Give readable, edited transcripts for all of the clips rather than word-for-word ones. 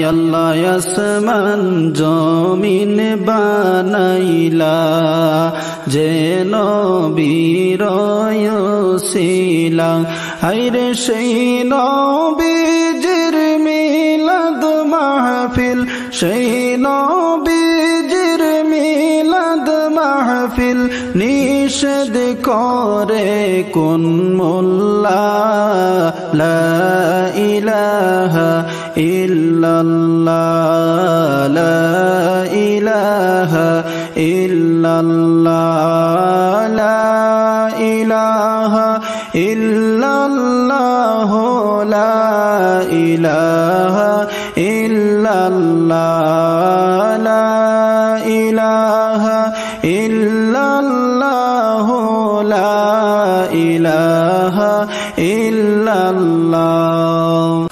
আল্লাহ আসমান জমিন বানাইলা যেন বিরয়সিলা হায়রে সেই নবীজির মিলাদ মাহফিল সেই নবীজির মিলাদ মাহফিল নিষেধ করে কোন মোল্লা লা ইলাহা ইল্লাল্লাহ লা ইলাহা ইল্লাল্লাহ লা ইলাহা ইল্লাল্লাহ লা ইলাহা ইল্লাল্লাহ লা ইলাহা ইল্লাল্লাহ লা ইলাহা ইল্লাল্লাহ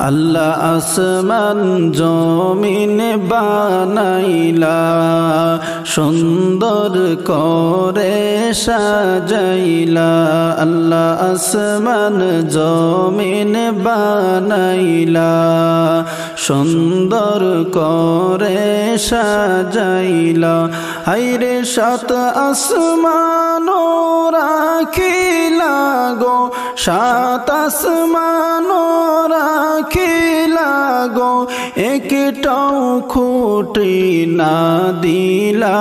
আল্লাহ আসমান জমিন বানাইলা সুন্দর করে সাজাইলা আল্লাহ আসমান জমিন বানাইলা সুন্দর করে সাজাইলা হায়রে সাত আসমান রাখিলা গো সাত আসমান রাখিলা গো একটাও খুঁটি না দিলা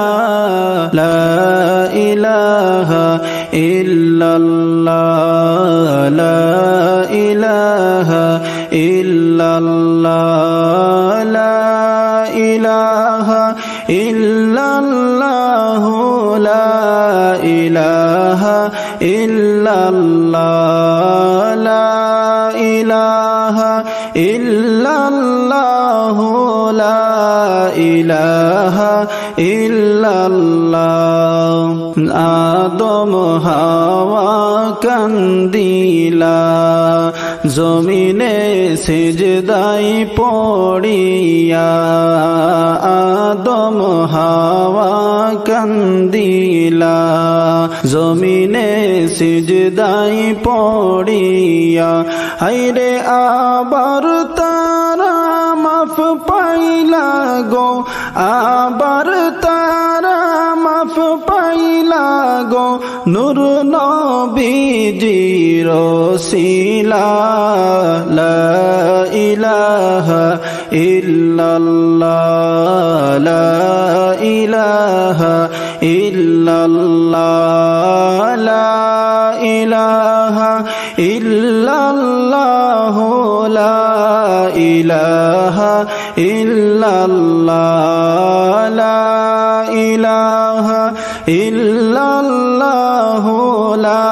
লা ইলাহা ইল্লাল্লাহ লা ইলাহা ইল্লাল্লাহ লা ইলাহা ইল্লাল্লাহ লা ইলাহা ইল্লাল্লাহ লা ইলাহা ইল্লাল্লাহ লা ইলাহা ইল্লাল্লাহ আদম হাওয়া কান্দিলা জমিনে সিজদাই পড়িয়া আদম হাওয়া কান্দিলা জমিনে সিজদাই পড়িয়া হায়রে আবার তারা মাফ পাইলা গো আবার তারা মাফ পাইলা গো নূর নবীজির ওসিলা লা ইলাহা ইল্লাল্লাহ লা ইলাহা ইল্লাল্লাহ লা ইলাহা ইল্লাল্লাহ লা ইলাহা ইল্লাল্লাহ লা ইলাহা ইল্লাল্লাহ লা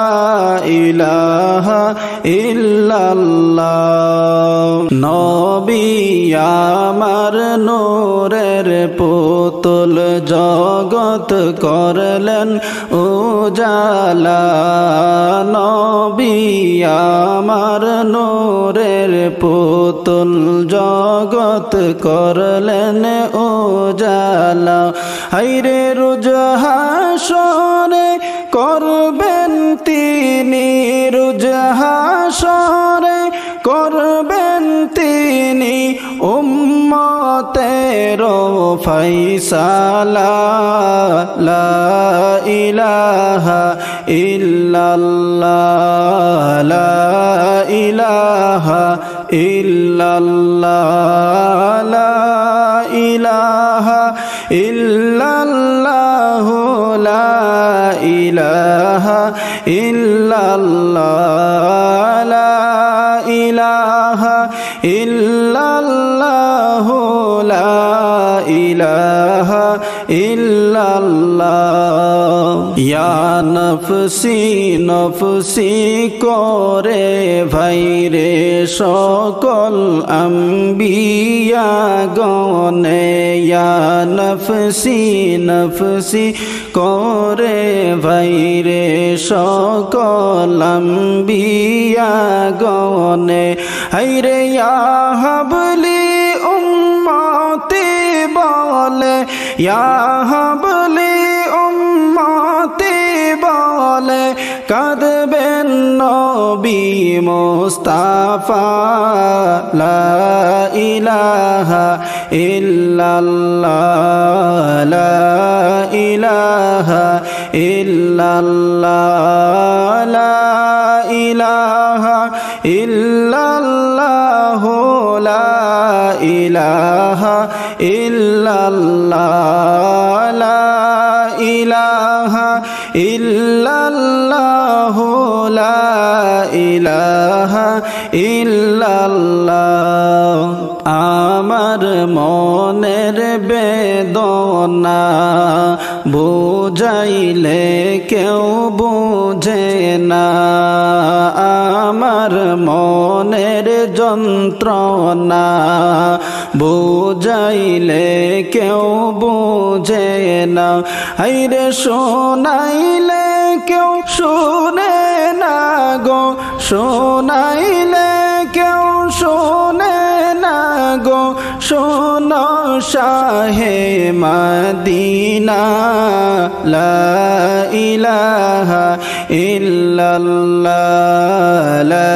ইলাহা ইল্লাল্লাহ নবী আমার নূরের পুতুল জগৎ করলেন উজালা নবী আমার নূরের পুতুল জগৎ করলেন উজালা হায়রে রোজ হাসরে করবেন তিনি রোজ হাসরে করবেন তিনি উম্মতের ফায়সালা লা ইলাহা ইল্লাল্লাহ লা ইলাহা ইল্লাল্লাহ লা ইলাহা ইল্লাল্লাহ লা ইলাহা ইল্লাল্লাহ লা ইলাহা ইল্লাল্লাহ লা ইলাহা ইল্লাল্লাহ ইয়া নফসি নফসি করে ভাইরে সকল আম্বিয়া গনে ইয়া নফসি নফসি করে ভাইরে সকল আম্বিয়া গনে হায়রে ইয়া হাবলি উম্মতি বলে ইয়া হাবলি উম্মতি বলে কাঁদবেন নবী মুস্তাফা লা ইলাহা ইল্লাল্লাহ লা ইলাহা ইল্লাল্লাহ লা ইলাহা ইল্লাল্লাহ লা ইলাহা ইল্লাল্লাহ লা ইলাহা ইল্লাল্লাহ লা ইলাহা ইল্লাল্লাহ আমার মনের বেদনা বুঝাইলে কেউ বুঝে না আমার মনের যন্ত্রণা বুঝাইলে কেউ বুঝে না হায়রে শোনাইলে কেউ শুনে না গো শোনাইলে কেউ শুনে না গো শোনো শাহে মদিনা লা ইলাহা ইল্লাল্লাহ লা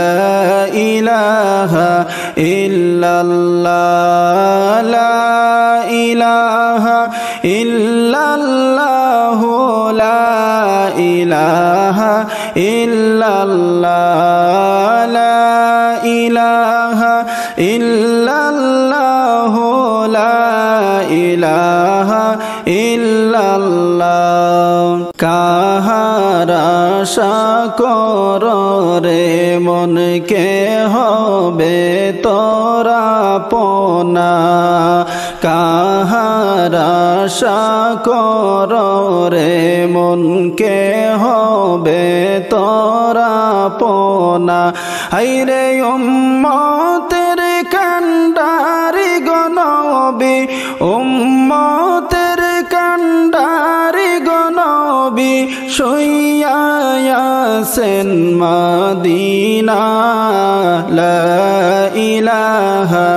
ইলাহা ইল্লাল্লাহ লা ইলাহা ইল্লাল্লাহ লা ইলাহা ইল্লাল্লাহ লা ইলাহা ইল্লাল্লাহ লা ইলাহা ইল্লাল্লাহ কাহার আশা করো রে মনকে হবে তোরা পোনা কাহার আশা করো রে মনকে হবে তোরা পোনা হায়রে উম্মতের কান্ডারি গো নবী উম্মতের কান্ডারি গো নবী শুইয়া আছেন মদিনা লা ইলাহা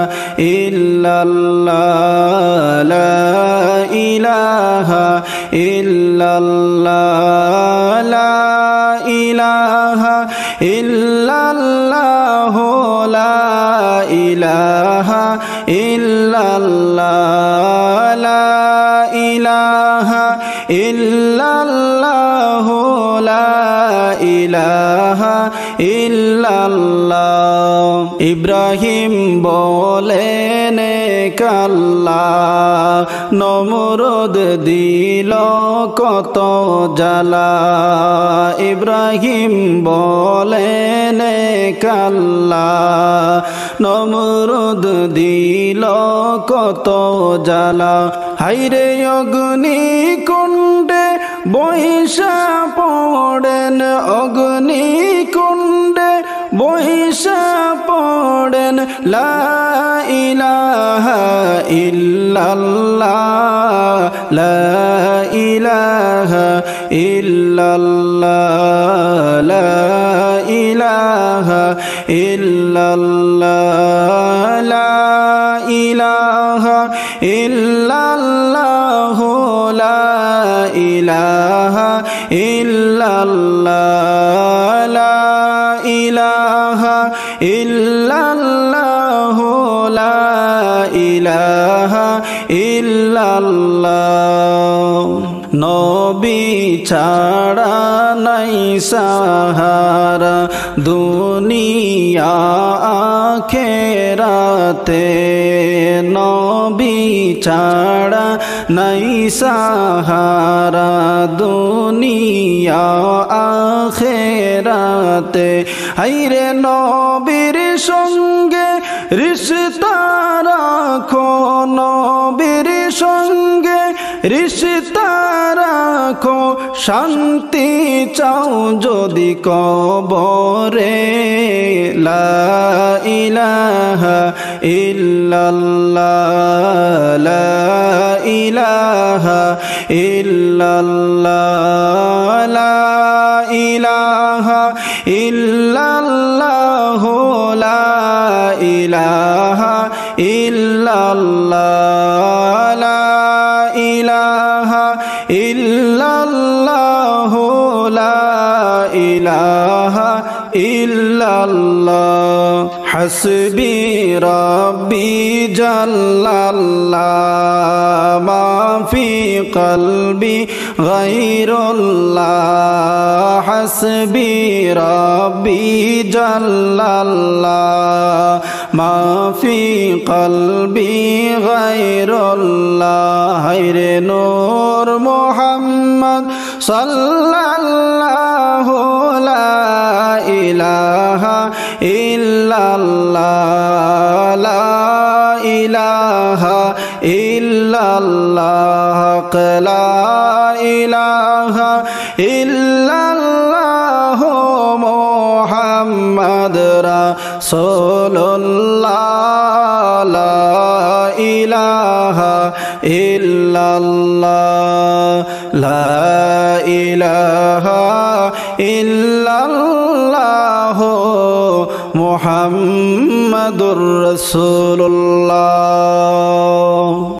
ইল্লাল্লাহ লা ইলাহা ইল্লাল্লাহ লা ইলাহা ইল্লাল্লাহ লা ইলাহা ইল্লাল্লাহ লা ইলাহা ইল্লাল্লাহ লা ইলাহা ইল্লাল্লাহ ইব্রাহিম বলেন কাল্লাহ নমরুদ দিল কত জ্বালা ইব্রাহিম বলেন কাল্লাহ নমরুদ দিল কত জ্বালা হায়রে অগ্নি কুণ্ডে বৈশা পড়েন অগ্নি কুণ্ডে বৈশা পড়েন লা ইলাহা ইল্লাল্লাহ লা ইলাহা ইল্লাল্লাহ লা ইলাহা ইল্লাল্লাহ লা ইলাহা ইল্লাল্লাহ লা ইলাহা ইল্লাল্লাহ লা ইলাহা ইল্লাল্লাহ লা ইলাহা ইল্লাল্লাহ নবী ছাড়া নাই সাহারা দুনিয়া আখেরাতে নবী ছাড়া নাই সাহারা দুনিয়া আখেরাতে হায়রে নবীর সঙ্গে রিশতা রাখো নবীর সঙ্গে রিশতা রাখো শান্তি চাও যদি কবরে লা ইলাহা ইল্লাল্লাহ লা ইলাহা ইল্লাল্লাহ লা ইলাহা ইল্লাল্লাহ লা ইলাহা ইল্লাল্লাহ লা ইলাহা ইল্লাল্লাহ লা ইলাহা ইল্লাল্লাহ হাসবি রব্বি জাল্লাল্লাহ মা ফি কলবি গায়রুল্লাহ হাসবি রব্বি জাল্লাল্লাহ মা ফি কলবি গায়রুল্লাহ রে নূর মুহাম্মদ সাল্লাল্লাহু লা ইলাহা ইল্লাল্লাহ লা ইলাহা ইল্লাল্লাহ লা ইলাহা ইল্লাল্লাহ মুহাম্মদ রাসূলুল্লাহ লা ইলাহা ইল্লাল্লাহ লা ইলাহা ইল্লাল্লাহ মুহাম্মাদুর রাসূলুল্লাহ।